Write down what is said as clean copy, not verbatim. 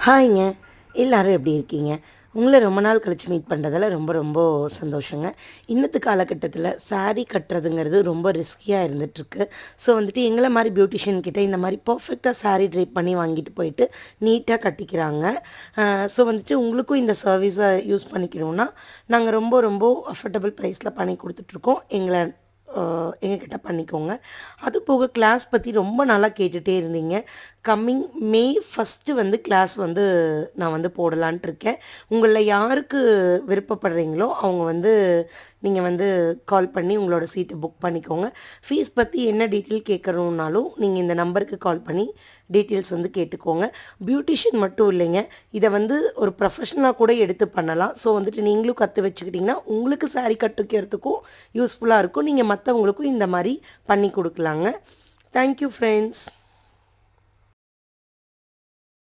ஹாய்ங்க. எல்லாரும் எப்படி இருக்கீங்க? உங்கள ரொம்ப நாள் கழிச்சு மீட் பண்ணுறதில ரொம்ப ரொம்ப சந்தோஷங்க. இன்னத்து காலகட்டத்தில சாரீ கட்டுறதுங்கிறது ரொம்ப ரிஸ்கியா இருந்துகிட்ருக்கு. ஸோ வந்துட்டு எங்கள மாரி பியூட்டிஷியன் கிட்ட இந்த மாரி பெர்ஃபெக்ட்டா சாரீ ட்ரேப் பண்ணி வாங்கிட்டு போயிட்டு நீட்டா கட்டிக்கிறாங்க. ஸோ வந்துட்டு உங்களுக்கும் இந்த சர்வீஸை யூஸ் பண்ணிக்கணும்னா, நாங்க ரொம்ப ரொம்ப அஃபோர்டபுள் ப்ரைஸில பண்ணி குடுத்துட்ருக்கோம். எங்ககிட்ட பண்ணிக்கோங்க. அது போக கிளாஸ் பத்தி ரொம்ப நாளா கேட்டுட்டே இருந்தீங்க. கம்மிங் மே 1 வந்து கிளாஸ் வந்து நான் வந்து போடலான்ட்டு இருக்கேன். உங்கள யாருக்கு விருப்பப்படுறீங்களோ, அவங்க வந்து நீங்க வந்து கால் பண்ணி உங்களோட சீட்ட புக் பண்ணிக்கோங்க. ஃபீஸ் பத்தி என்ன டீட்டெயில் கேட்கணும்னாலும், நீங்க இந்த நம்பருக்கு கால் பண்ணி டீட்டெயில்ஸ் வந்து கேட்டுக்கோங்க. பியூட்டிஷியன் மட்டும் இல்லைங்க. இத வந்து ஒரு ப்ரொஃபஷனலா கூட எடுத்து பண்ணலாம். ஸோ வந்துட்டு நீங்களும் கத்து வச்சுக்கிட்டிங்கன்னா, உங்களுக்கு சாரி கட்டிக்கிறதுக்கும் யூஸ்ஃபுல்லா இருக்கும். நீங்க மத்தவங்களுக்கும் இந்த மாரி பண்ணி குடுக்கலாங்க. Thank you friends.